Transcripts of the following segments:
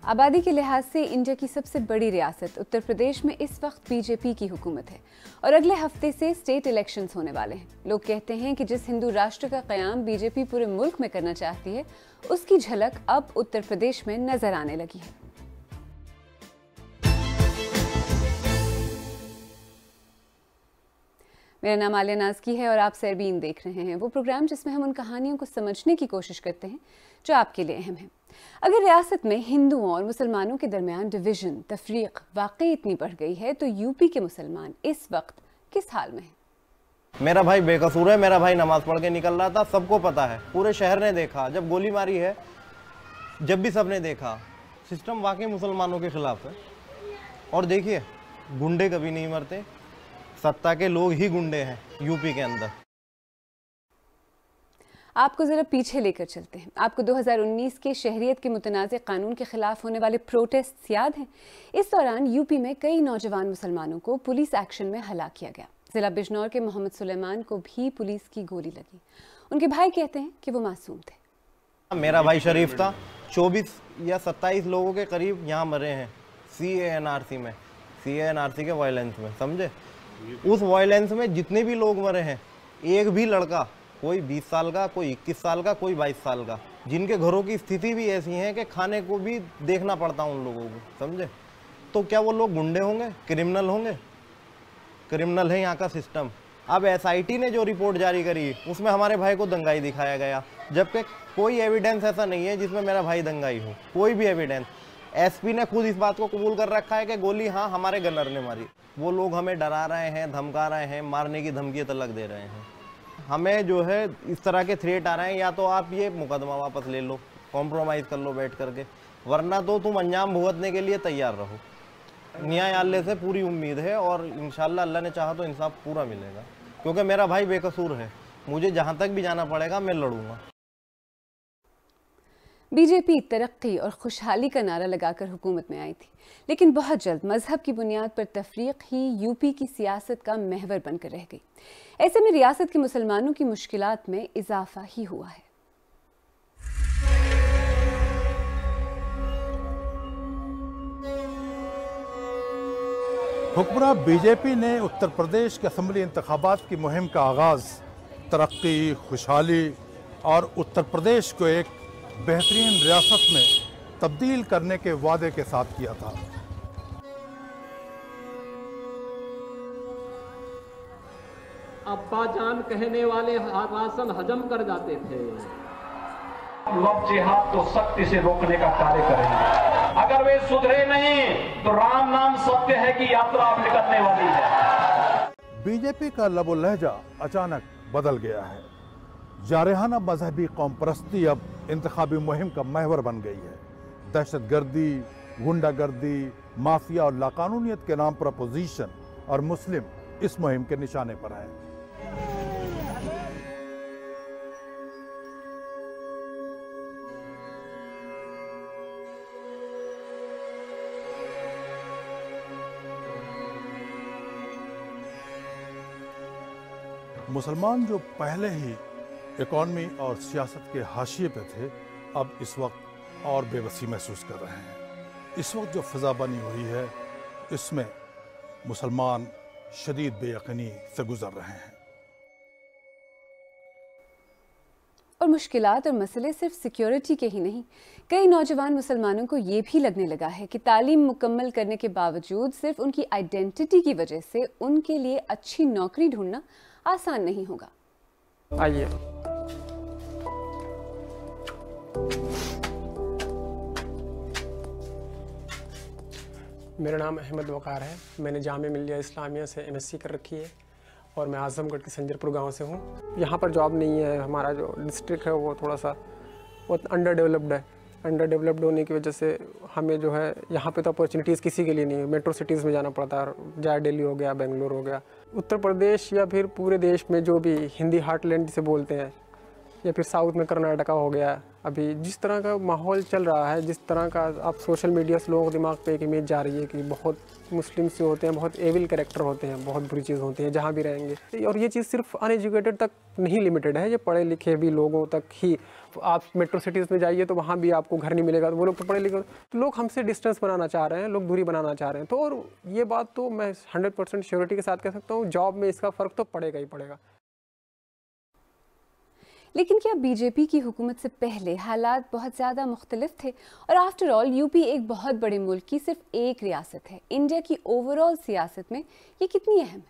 आबादी के लिहाज से इंडिया की सबसे बड़ी रियासत उत्तर प्रदेश में इस वक्त बीजेपी की हुकूमत है और अगले हफ्ते से स्टेट इलेक्शंस होने वाले हैं। लोग कहते हैं कि जिस हिंदू राष्ट्र का क़याम बीजेपी पूरे मुल्क में करना चाहती है, उसकी झलक अब उत्तर प्रदेश में नजर आने लगी है। मेरा नाम आलिया नाज़की है और आप सरबीन देख रहे हैं, वो प्रोग्राम जिसमें हम उन कहानियों को समझने की कोशिश करते हैं जो आपके लिए अहम है। अगर रियासत में हिंदुओं और मुसलमानों के दरमियान डिवीजन, तफरीक वाकई इतनी बढ़ गई है, तो यूपी के मुसलमान इस वक्त किस हाल में हैं? मेरा भाई बेकसूर है, मेरा भाई नमाज पढ़ के निकल रहा था, सबको पता है, पूरे शहर ने देखा जब गोली मारी है, जब भी सबने देखा। सिस्टम वाकई मुसलमानों के खिलाफ है। और देखिए, गुंडे कभी नहीं मरते, सत्ता के लोग ही गुंडे हैं यूपी के अंदर। आपको जरा पीछे लेकर चलते हैं। आपको 2019 के शहरियत के मुतनाज़ कानून के खिलाफ होने वाले प्रोटेस्ट याद हैं? इस दौरान यूपी में कई नौजवान मुसलमानों को पुलिस एक्शन में हलाक किया गया। जिला बिजनौर के मोहम्मद सुलेमान को भी पुलिस की गोली लगी। उनके भाई कहते हैं कि वो मासूम थे। मेरा भाई शरीफ था। 24 या 27 लोगों के करीब यहाँ मरे हैं CANRC में, CANRC के वायलेंस में, समझे? उस वायलेंस में जितने भी लोग मरे हैं, एक भी लड़का, कोई 20 साल का, कोई 21 साल का, कोई 22 साल का, जिनके घरों की स्थिति भी ऐसी है कि खाने को भी देखना पड़ता उन लोगों को, समझे? तो क्या वो लोग गुंडे होंगे, क्रिमिनल होंगे? क्रिमिनल है यहाँ का सिस्टम। अब SIT ने जो रिपोर्ट जारी करी, उसमें हमारे भाई को दंगाई दिखाया गया, जबकि कोई एविडेंस ऐसा नहीं है जिसमें मेरा भाई दंगाई हो, कोई भी एविडेंस। SP ने खुद इस बात को कबूल कर रखा है कि गोली हाँ हमारे गनर ने मारी। वो लोग हमें डरा रहे हैं, धमका रहे हैं, मारने की धमकी तक दे रहे हैं। हमें जो है इस तरह के थ्रेट आ रहे हैं, या तो आप ये मुकदमा वापस ले लो, कॉम्प्रोमाइज़ कर लो बैठ करके, वरना तो तुम अंजाम भुगतने के लिए तैयार रहो। न्यायालय से पूरी उम्मीद है और इंशाल्लाह अल्लाह ने चाहा तो इंसाफ पूरा मिलेगा, क्योंकि मेरा भाई बेकसूर है। मुझे जहाँ तक भी जाना पड़ेगा मैं लड़ूंगा। बीजेपी तरक्की और खुशहाली का नारा लगाकर हुकूमत में आई थी, लेकिन बहुत जल्द मजहब की बुनियाद पर तफरीक ही यूपी की सियासत का महवर बनकर रह गई। ऐसे में रियासत के मुसलमानों की मुश्किलात में इजाफा ही हुआ है। हुक्मरान बीजेपी ने उत्तर प्रदेश के असम्बली इंतखाबात की मुहिम का आगाज तरक्की, खुशहाली और उत्तर प्रदेश को एक बेहतरीन रियासत में तब्दील करने के वादे के साथ किया था। अब्बा जान कहने वाले राशन हजम कर जाते थे। लोग जिहाद को सख्ती से रोकने का कार्य करेंगे। अगर वे सुधरे नहीं तो राम नाम सत्य है कि यात्रा अब निकलने वाली है। बीजेपी का लबो लहजा अचानक बदल गया है। जारहाना मजहबी कौम परस्ती अब इंतखाबी मुहिम का महवर बन गई है। दहशतगर्दी, गुंडागर्दी, माफिया और लाकानूनियत के नाम पर अपोजिशन और मुस्लिम इस मुहिम के निशाने पर हैं। मुसलमान जो पहले ही इकॉनमी और सियासत के हाशिए पे थे, अब इस वक्त और बेबसी महसूस कर रहे हैं। इस वक्त जो फिजा बनी हुई है, इसमें मुसलमान शदीद बेयकीनी से गुजर रहे हैं। और मुश्किलात और मसले सिर्फ सिक्योरिटी के ही नहीं, कई नौजवान मुसलमानों को ये भी लगने लगा है कि तालीम मुकम्मल करने के बावजूद सिर्फ उनकी आइडेंटिटी की वजह से उनके लिए अच्छी नौकरी ढूंढना आसान नहीं होगा। आइए। मेरा नाम अहमद वकार है। मैंने जामिया मिल्लिया इस्लामिया से MSc कर रखी है और मैं आजमगढ़ के संजरपुर गांव से हूँ। यहाँ पर जॉब नहीं है। हमारा जो डिस्ट्रिक्ट है वो थोड़ा सा बहुत अंडर डेवलप्ड है। अंडर डेवलप्ड होने की वजह से हमें जो है यहाँ पे तो अपॉर्चुनिटीज़ किसी के लिए नहीं है। मेट्रो सिटीज़ में जाना पड़ता है, चाहे दिल्ली हो गया, बेंगलोर हो गया। उत्तर प्रदेश या फिर पूरे देश में जो भी हिंदी हार्टलैंड जिसे बोलते हैं, या फिर साउथ में कर्नाटका हो गया, अभी जिस तरह का माहौल चल रहा है, जिस तरह का आप सोशल मीडिया से लोगों के दिमाग पे एक इमेज जा रही है कि बहुत मुस्लिम्स जो होते हैं बहुत एविल कैरेक्टर होते हैं, बहुत बुरी चीज़ होती है जहाँ भी रहेंगे। और ये चीज़ सिर्फ अनएजुकेटेड तक नहीं लिमिटेड है, ये पढ़े लिखे भी लोगों तक ही आप मेट्रो सिटीज़ में जाइए तो वहाँ भी आपको घर नहीं मिलेगा, तो वो लोग तो पढ़े लिखे, तो लोग हमसे डिस्टेंस बनाना चाह रहे हैं, लोग दूरी बनाना चाह रहे हैं। तो और ये बात तो मैं 100% श्योरिटी के साथ कह सकता हूँ, जॉब में इसका फ़र्क तो पड़ेगा ही पड़ेगा। लेकिन क्या बीजेपी की हुकूमत से पहले हालात बहुत ज़्यादा मुख्तलिफ थे? और आफ्टर ऑल यूपी एक बहुत बड़े मुल्क की सिर्फ एक रियासत है। इंडिया की ओवरऑल सियासत में ये कितनी अहम है?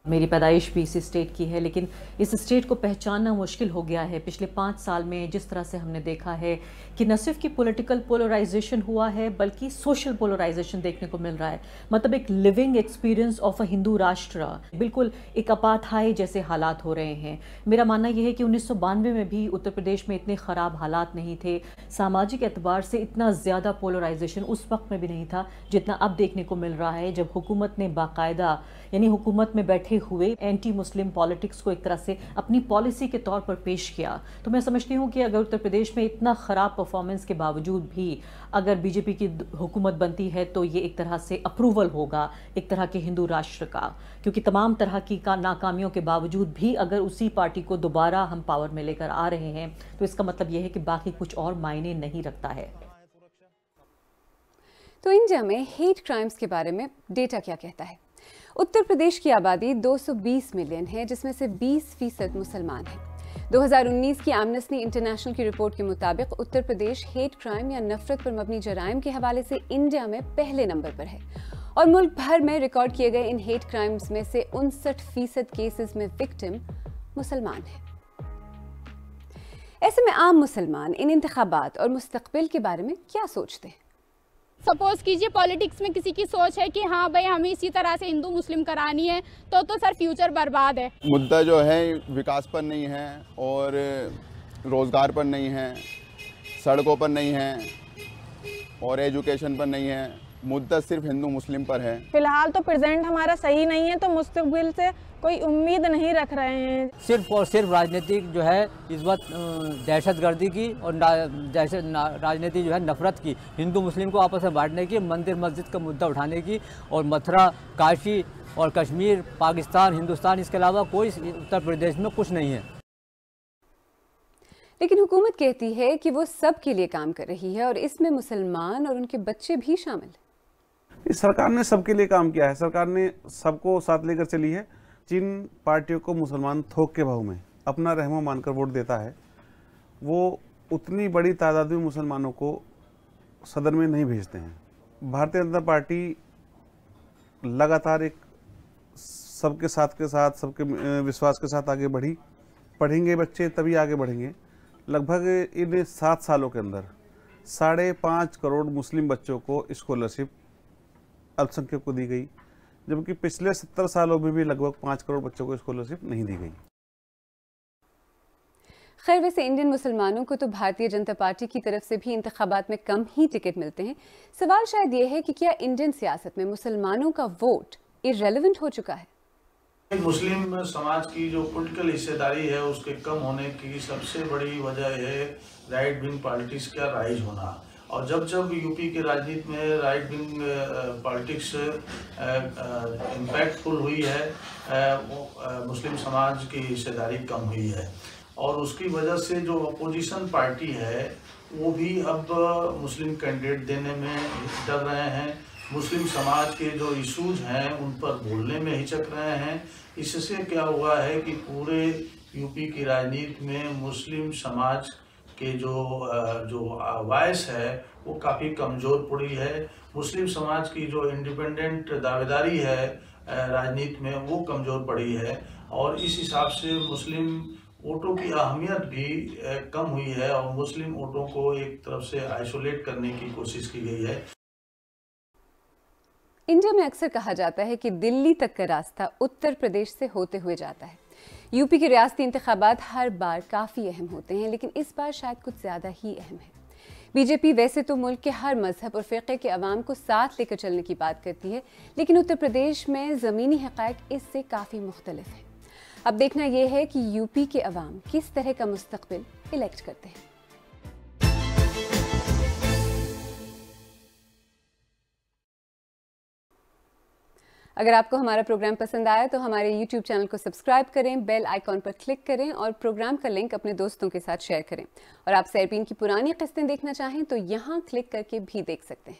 मेरी पैदाइश भी इसी स्टेट की है, लेकिन इस स्टेट को पहचानना मुश्किल हो गया है। पिछले 5 साल में जिस तरह से हमने देखा है कि न सिर्फ कि पॉलिटिकल पोलराइजेशन हुआ है, बल्कि सोशल पोलराइजेशन देखने को मिल रहा है। मतलब एक living experience of a Hindu राष्ट्र, बिल्कुल एक अपार्थाई जैसे हालात हो रहे हैं। मेरा मानना यह है कि 1992 में भी उत्तर प्रदेश में इतने ख़राब हालात नहीं थे, सामाजिक एतबार से इतना ज़्यादा पोलराइजेशन उस वक्त में भी नहीं था जितना अब देखने को मिल रहा है, जब हुकूमत ने बाकायदा यानी हुकूमत में बैठे हुए एंटी मुस्लिम पॉलिटिक्स को एक तरह से अपनी पॉलिसी के तौर पर पेश किया। तो मैं समझती हूँ कि अगर उत्तर प्रदेश में इतना ख़राब परफॉर्मेंस के बावजूद भी अगर बीजेपी की हुकूमत बनती है तो ये एक तरह से अप्रूवल होगा एक तरह के हिंदू राष्ट्र का, क्योंकि तमाम तरह की नाकामियों के बावजूद भी अगर उसी पार्टी को दोबारा हम पावर में लेकर आ रहे हैं तो इसका मतलब यह है कि बाकी कुछ और मायने नहीं रखता है। तो इंडिया में हेट क्राइम्स के बारे में डेटा क्या कहता है? उत्तर प्रदेश की आबादी 220 मिलियन है, जिसमें से 20% मुसलमान हैं। 2019 की एमनेस्टी इंटरनेशनल की रिपोर्ट के मुताबिक उत्तर प्रदेश हेट क्राइम या नफरत पर मबनी जराइम के हवाले से इंडिया में पहले नंबर पर है और मुल्क भर में रिकॉर्ड किए गए इन हेट क्राइम्स में से 59% केसेस में विक्टिम मुसलमान हैं। ऐसे में आम मुसलमान इन इंतखाबात और मुस्तकबिल के बारे में क्या सोचते हैं? सपोज कीजिए पॉलिटिक्स में किसी की सोच है कि हाँ भाई हमें इसी तरह से हिंदू मुस्लिम करानी है, तो सर फ्यूचर बर्बाद है। मुद्दा जो है विकास पर नहीं है और रोज़गार पर नहीं है, सड़कों पर नहीं है और एजुकेशन पर नहीं है, मुद्दा सिर्फ हिंदू मुस्लिम पर है। फिलहाल तो प्रेजेंट हमारा सही नहीं है, तो मुस्तकबिल से कोई उम्मीद नहीं रख रहे हैं। सिर्फ और सिर्फ राजनीतिक जो है इस वक्त दहशतगर्दी की और राजनीति जो है नफरत की, हिंदू मुस्लिम को आपस में बांटने की, मंदिर मस्जिद का मुद्दा उठाने की और मथुरा काशी और कश्मीर पाकिस्तान हिंदुस्तान इसके अलावा कोई उत्तर प्रदेश में कुछ नहीं है। लेकिन हुकूमत कहती है कि वो सब के लिए काम कर रही है और इसमें मुसलमान और उनके बच्चे भी शामिल हैं। इस सरकार ने सबके लिए काम किया है, सरकार ने सबको साथ लेकर चली है। जिन पार्टियों को मुसलमान थोक के भाव में अपना रहमा मानकर वोट देता है, वो उतनी बड़ी तादाद में मुसलमानों को सदन में नहीं भेजते हैं। भारतीय जनता पार्टी लगातार एक सबके साथ के साथ, सबके विश्वास के साथ आगे बढ़ी। पढ़ेंगे बच्चे तभी आगे बढ़ेंगे। लगभग इन 7 सालों के अंदर 5.5 करोड़ मुस्लिम बच्चों को स्कॉलरशिप अल्पसंख्यक को दी गई, जबकि पिछले 70 सालों में भी लगभग 5 करोड़ बच्चों को स्कॉलरशिप नहीं दी गई। खैर, वैसे इंडियन मुसलमानों को तो भारतीय जनता पार्टी की तरफ से भी इंतखाबात में कम ही टिकट मिलते हैं। सवाल शायद ये है कि क्या इंडियन सियासत में मुसलमानों का वोट इररेलेवेंट हो चुका है? मुस्लिम समाज की जो पॉलिटिकल हिस्सेदारी है उसके कम होने की सबसे बड़ी वजह है राइट विंग पॉलिटिक्स का राइज होना। और जब जब यूपी के राजनीति में राइट विंग पॉलिटिक्स इम्पैक्टफुल हुई है, वो मुस्लिम समाज की हिस्सेदारी कम हुई है और उसकी वजह से जो अपोजिशन पार्टी है वो भी अब मुस्लिम कैंडिडेट देने में डर रहे हैं। मुस्लिम समाज के जो इशूज हैं उन पर बोलने में हिचक रहे हैं। इससे क्या हुआ है कि पूरे यूपी की राजनीति में मुस्लिम समाज के जो वॉइस है वो काफ़ी कमज़ोर पड़ी है। मुस्लिम समाज की जो इंडिपेंडेंट दावेदारी है राजनीति में वो कमज़ोर पड़ी है और इस हिसाब से मुस्लिम वोटों की अहमियत भी कम हुई है और मुस्लिम वोटों को एक तरफ से आइसोलेट करने की कोशिश की गई है। इंडिया में अक्सर कहा जाता है कि दिल्ली तक का रास्ता उत्तर प्रदेश से होते हुए जाता है। यूपी के रियासती इंतखाबात हर बार काफ़ी अहम होते हैं, लेकिन इस बार शायद कुछ ज़्यादा ही अहम है। बीजेपी वैसे तो मुल्क के हर मजहब और फ़िक़े के अवाम को साथ लेकर चलने की बात करती है, लेकिन उत्तर प्रदेश में ज़मीनी हक़ाइक़ इससे काफ़ी मुख्तलिफ है। अब देखना यह है कि यूपी के अवाम किस तरह का मुस्तक़बिल इलेक्ट करते हैं। अगर आपको हमारा प्रोग्राम पसंद आया तो हमारे YouTube चैनल को सब्सक्राइब करें, बेल आइकॉन पर क्लिक करें और प्रोग्राम का लिंक अपने दोस्तों के साथ शेयर करें। और आप सहरबीन की पुरानी किस्तें देखना चाहें तो यहाँ क्लिक करके भी देख सकते हैं।